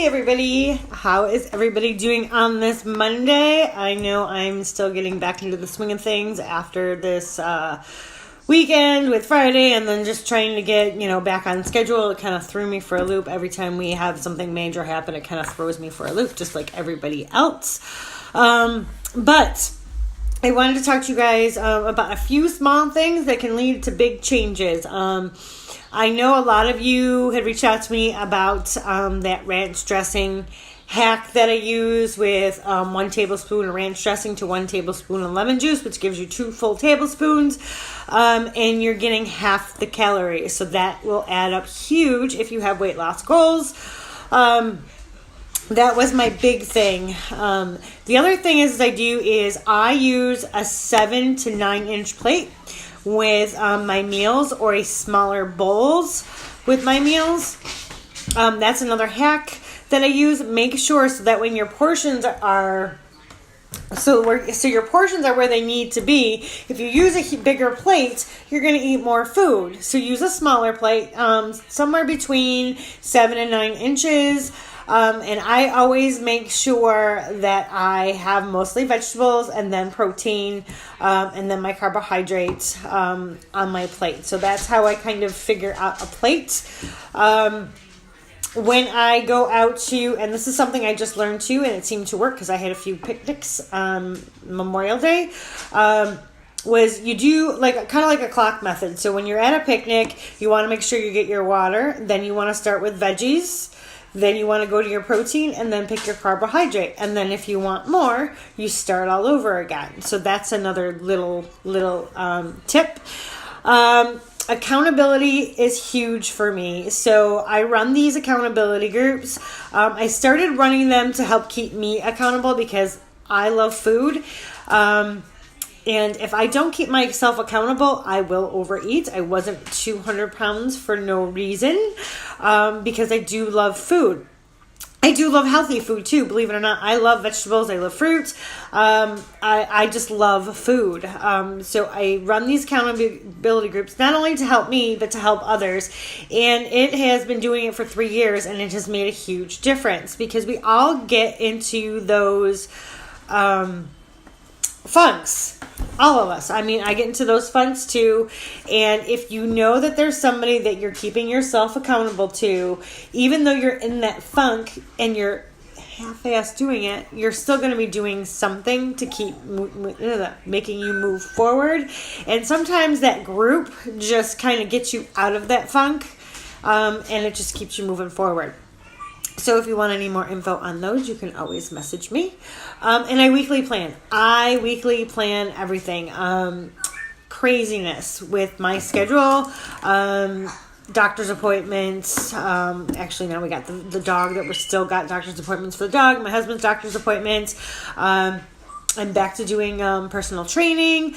everybody. How is everybody doing on this Monday? I know I'm still getting back into the swing of things after this weekend with Friday, and then just trying to get, back on schedule. It kind of threw me for a loop. Every time we have something major happen, it kind of throws me for a loop, just like everybody else. But I wanted to talk to you guys about a few small things that can lead to big changes. I know a lot of you had reached out to me about that ranch dressing hack that I use with 1 tablespoon of ranch dressing to 1 tablespoon of lemon juice, which gives you 2 full tablespoons, and you're getting half the calories. So that will add up huge if you have weight loss goals. That was my big thing. The other thing I use a 7 to 9 inch plate with my meals, or a smaller bowls with my meals. That's another hack that I use. Make sure so that when your portions are your portions are where they need to be. If you use a bigger plate, you're going to eat more food. So use a smaller plate, somewhere between 7 and 9 inches. And I always make sure that I have mostly vegetables and then protein, and then my carbohydrates on my plate. So that's how I kind of figure out a plate. When I go out to, and this is something I just learned too, and it seemed to work because I had a few picnics Memorial Day, was you do kind of like a clock method. So when you're at a picnic, you want to make sure you get your water. Then you want to start with veggies. Then you want to go to your protein and then pick your carbohydrate. And then if you want more, you start all over again. So that's another little tip. Accountability is huge for me. So I run these accountability groups. I started running them to help keep me accountable because I love food. And if I don't keep myself accountable, I will overeat. I wasn't 200 pounds for no reason, because I do love food. I do love healthy food too, believe it or not. I love vegetables. I love fruit. I just love food. So I run these accountability groups, not only to help me, but to help others. And it has been doing it for 3 years, and it has made a huge difference because we all get into those funks. All of us. I mean, I get into those funks too. And if you know that there's somebody that you're keeping yourself accountable to, even though you're in that funk and you're half-ass doing it, you're still going to be doing something to keep making you move forward. And sometimes that group just kind of gets you out of that funk, and it just keeps you moving forward. So if you want any more info on those, you can always message me. And I weekly plan. Everything. Craziness with my schedule. Doctor's appointments. Actually, now we got the dog that we're still got doctor's appointments for the dog. My husband's doctor's appointments. I'm back to doing personal training.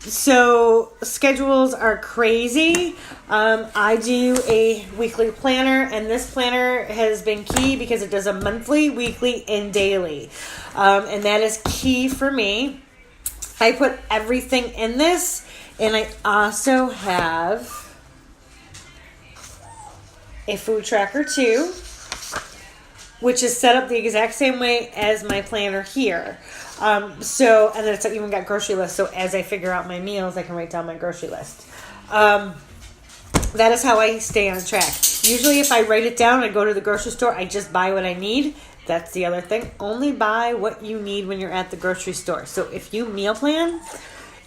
So schedules are crazy. I do a weekly planner, and this planner has been key because it does a monthly, weekly, and daily. And that is key for me. I put everything in this, and I also have a food tracker too, which is set up the exact same way as my planner here. And then it's even got grocery lists. So as I figure out my meals, I can write down my grocery list. That is how I stay on track. Usually if I write it down and go to the grocery store, I just buy what I need. That's the other thing. Only buy what you need when you're at the grocery store. So if you meal plan,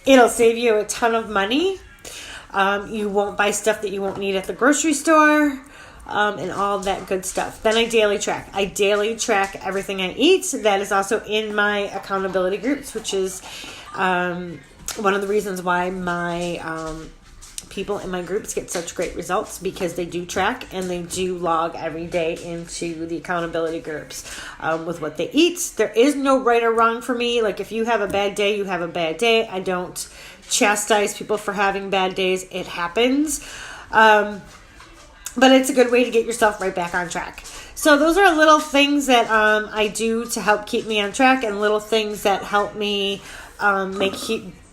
it'll save you a ton of money. You won't buy stuff that you won't need at the grocery store. And all that good stuff. Then I daily track. I daily track everything I eat. That is also in my accountability groups, which is one of the reasons why my people in my groups get such great results, because they do track and they do log every day into the accountability groups with what they eat. There is no right or wrong for me. Like if you have a bad day, you have a bad day. I don't chastise people for having bad days. It happens. But it's a good way to get yourself right back on track. So those are little things that I do to help keep me on track, and little things that help me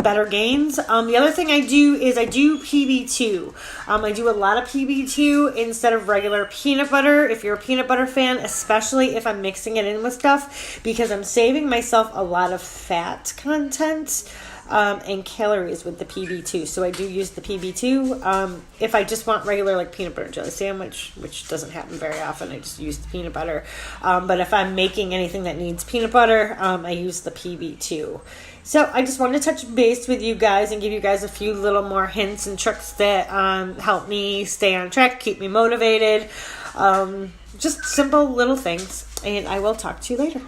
better gains. The other thing I do is I do PB2. I do a lot of PB2 instead of regular peanut butter. If you're a peanut butter fan, especially if I'm mixing it in with stuff, because I'm saving myself a lot of fat content and calories with the PB2. So I do use the PB2. If I just want regular like peanut butter and jelly sandwich, which doesn't happen very often, I just use the peanut butter. But if I'm making anything that needs peanut butter, I use the PB2. So I just wanted to touch base with you guys and give you guys a few little more hints and tricks that help me stay on track, keep me motivated. Just simple little things. And I will talk to you later.